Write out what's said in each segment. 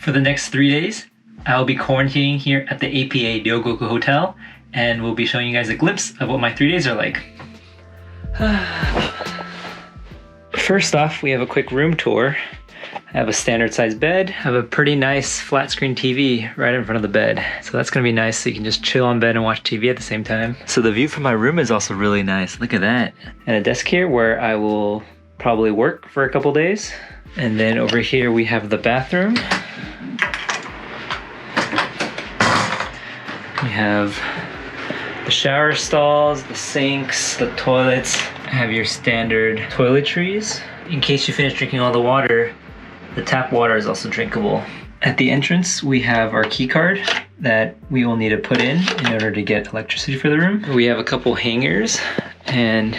For the next 3 days, I'll be quarantining here at the APA Ryogoku Hotel, and we'll be showing you guys a glimpse of what my 3 days are like. First off, we have a quick room tour. I have a standard sized bed. I have a pretty nice flat screen TV right in front of the bed. So that's gonna be nice, so you can just chill on bed and watch TV at the same time. So the view from my room is also really nice. Look at that. And a desk here where I will probably work for a couple days. And then over here we have the bathroom. We have the shower stalls, the sinks, the toilets. I have your standard toiletries. In case you finish drinking all the water, the tap water is also drinkable. At the entrance, we have our key card that we will need to put in order to get electricity for the room. We have a couple hangers, and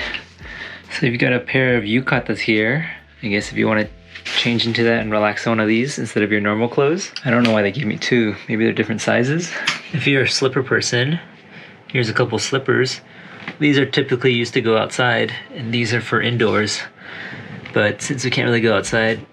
so you've got a pair of yukatas here. I guess if you want to change into that and relax on one of these instead of your normal clothes. I don't know why they gave me two. Maybe they're different sizes. If you're a slipper person, here's a couple slippers. These are typically used to go outside, and these are for indoors. But since we can't really go outside,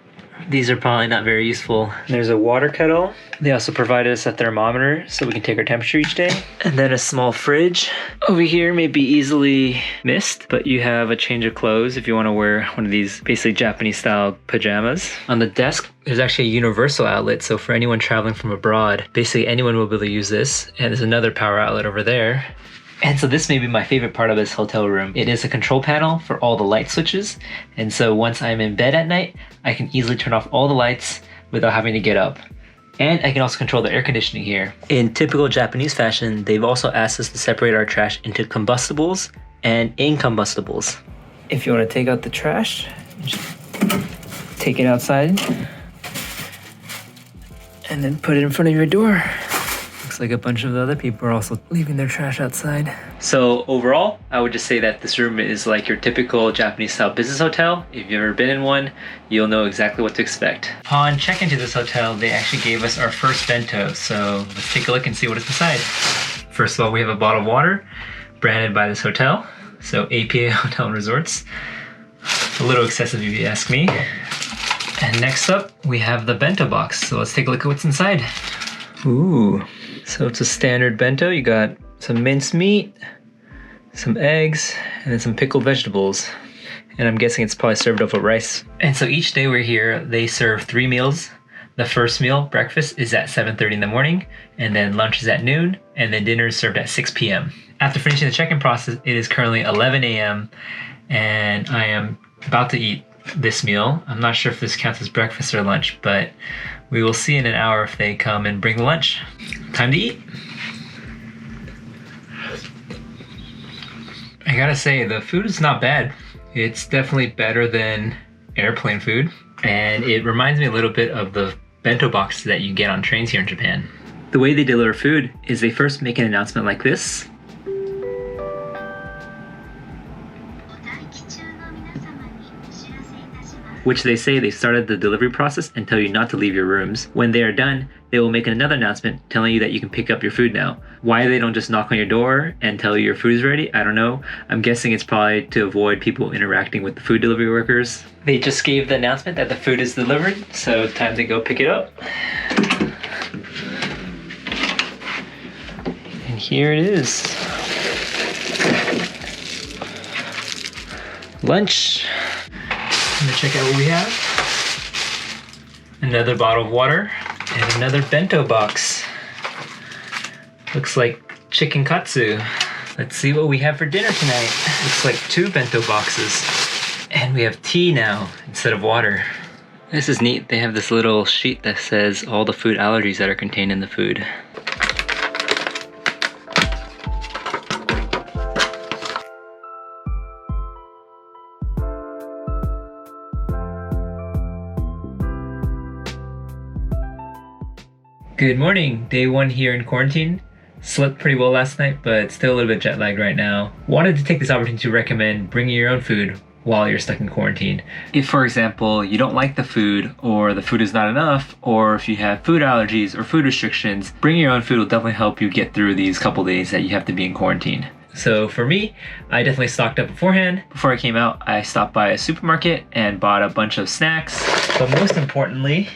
these are probably not very useful. There's a water kettle. They also provided us a thermometer so we can take our temperature each day. And then a small fridge. Over here may be easily missed, but you have a change of clothes if you want to wear one of these basically Japanese style pajamas. On the desk, there's actually a universal outlet. So for anyone traveling from abroad, basically anyone will be able to use this. And there's another power outlet over there. And so this may be my favorite part of this hotel room. It is a control panel for all the light switches. And so once I'm in bed at night, I can easily turn off all the lights without having to get up. And I can also control the air conditioning here. In typical Japanese fashion, they've also asked us to separate our trash into combustibles and incombustibles. If you want to take out the trash, just take it outside and then put it in front of your door. Looks like a bunch of the other people are also leaving their trash outside. So overall, I would just say that this room is like your typical Japanese style business hotel. If you've ever been in one, you'll know exactly what to expect. Upon check-in to this hotel, they actually gave us our first bento. So let's take a look and see what is inside. First of all, we have a bottle of water branded by this hotel. So APA Hotel and Resorts. A little excessive if you ask me. And next up, we have the bento box. So let's take a look at what's inside. Ooh. So it's a standard bento. You got some minced meat, some eggs, and then some pickled vegetables. And I'm guessing it's probably served up with rice. And so each day we're here, they serve 3 meals. The first meal, breakfast, is at 7:30 in the morning, and then lunch is at noon, and then dinner is served at 6 p.m. After finishing the check-in process, it is currently 11 a.m., and I am about to eat this meal. I'm not sure if this counts as breakfast or lunch, but we will see in an hour if they come and bring the lunch. Time to eat. I gotta say, the food is not bad. It's definitely better than airplane food, and it reminds me a little bit of the bento boxes that you get on trains here in Japan. The way they deliver food is they first make an announcement like this. Which they say they started the delivery process and tell you not to leave your rooms. When they are done, they will make another announcement telling you that you can pick up your food now. Why they don't just knock on your door and tell you your food is ready, I don't know. I'm guessing it's probably to avoid people interacting with the food delivery workers. They just gave the announcement that the food is delivered, so time to go pick it up. And here it is. Lunch. I'm gonna check out what we have. Another bottle of water and another bento box. Looks like chicken katsu. Let's see what we have for dinner tonight. Looks like 2 bento boxes. And we have tea now instead of water. This is neat. They have this little sheet that says all the food allergies that are contained in the food. Good morning, day 1 here in quarantine. Slept pretty well last night, but still a little bit jet lagged right now. Wanted to take this opportunity to recommend bringing your own food while you're stuck in quarantine. If, for example, you don't like the food, or the food is not enough, or if you have food allergies or food restrictions, bringing your own food will definitely help you get through these couple days that you have to be in quarantine. So for me, I definitely stocked up beforehand. Before I came out, I stopped by a supermarket and bought a bunch of snacks. But most importantly,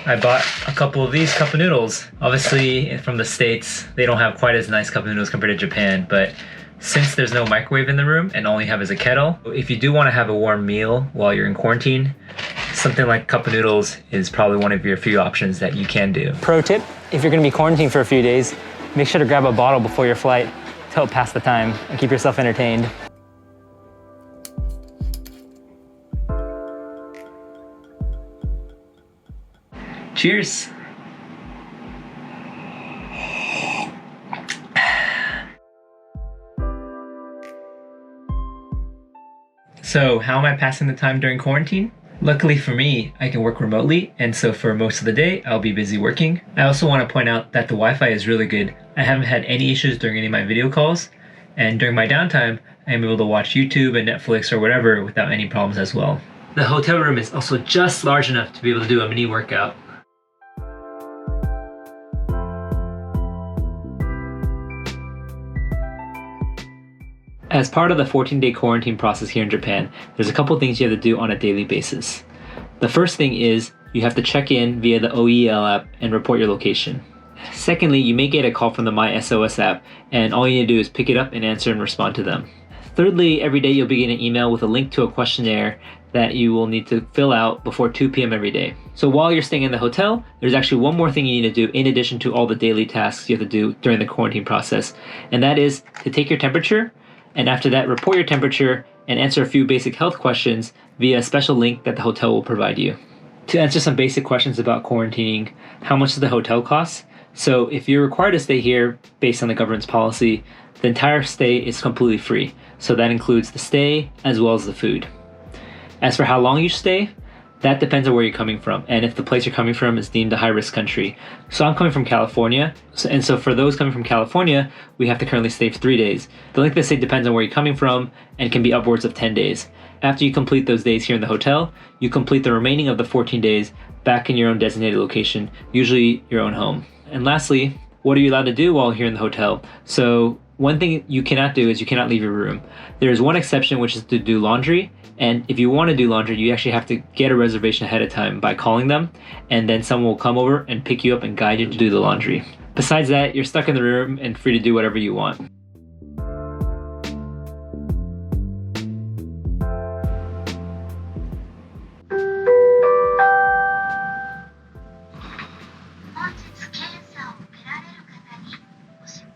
I bought a couple of these cup of noodles. Obviously, from the States, they don't have quite as nice cup of noodles compared to Japan, but since there's no microwave in the room and all you have is a kettle, if you do want to have a warm meal while you're in quarantine, something like cup of noodles is probably one of your few options that you can do. Pro tip, if you're gonna be quarantined for a few days, make sure to grab a bottle before your flight to help pass the time and keep yourself entertained. Cheers. So how am I passing the time during quarantine? Luckily for me, I can work remotely, and so for most of the day, I'll be busy working. I also want to point out that the Wi-Fi is really good. I haven't had any issues during any of my video calls, and during my downtime, I am able to watch YouTube and Netflix or whatever without any problems as well. The hotel room is also just large enough to be able to do a mini workout. As part of the 14-day quarantine process here in Japan, there's a couple things you have to do on a daily basis. The first thing is you have to check in via the OEL app and report your location. Secondly, you may get a call from the My SOS app, and all you need to do is pick it up and answer and respond to them. Thirdly, every day you'll be getting an email with a link to a questionnaire that you will need to fill out before 2 p.m. every day. So while you're staying in the hotel, there's actually one more thing you need to do in addition to all the daily tasks you have to do during the quarantine process, and that is to take your temperature, and after that, report your temperature and answer a few basic health questions via a special link that the hotel will provide you. To answer some basic questions about quarantining, how much does the hotel cost? So if you're required to stay here based on the government's policy, the entire stay is completely free. So that includes the stay as well as the food. As for how long you stay, that depends on where you're coming from and if the place you're coming from is deemed a high-risk country. So I'm coming from California, and so for those coming from California, we have to currently stay for 3 days. The length of stay depends on where you're coming from and can be upwards of 10 days. After you complete those days here in the hotel, you complete the remaining of the 14 days back in your own designated location, usually your own home. And lastly, what are you allowed to do while here in the hotel? So one thing you cannot do is you cannot leave your room. There is one exception, which is to do laundry. And if you want to do laundry, you actually have to get a reservation ahead of time by calling them, and then someone will come over and pick you up and guide you to do the laundry. Besides that, you're stuck in the room and free to do whatever you want.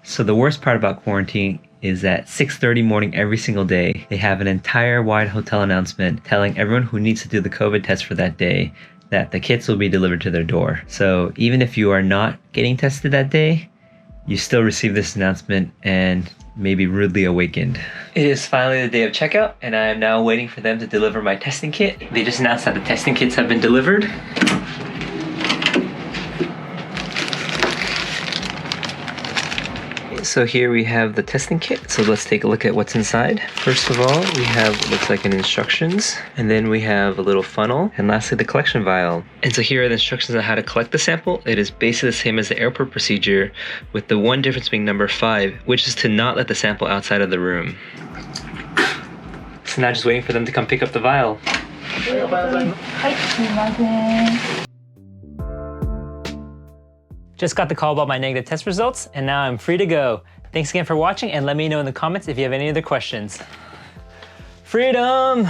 So the worst part about quarantine is that 6:30 morning every single day, they have an entire wide hotel announcement telling everyone who needs to do the COVID test for that day that the kits will be delivered to their door. So even if you are not getting tested that day, you still receive this announcement and may be rudely awakened. It is finally the day of checkout, and I am now waiting for them to deliver my testing kit. They just announced that the testing kits have been delivered. So here we have the testing kit. So let's take a look at what's inside. First of all, we have what looks like an instructions, and then we have a little funnel, and lastly the collection vial. And so here are the instructions on how to collect the sample. It is basically the same as the airport procedure, with the one difference being number 5, which is to not let the sample outside of the room. So now just waiting for them to come pick up the vial. Just got the call about my negative test results, and now I'm free to go. Thanks again for watching, and let me know in the comments if you have any other questions. Freedom!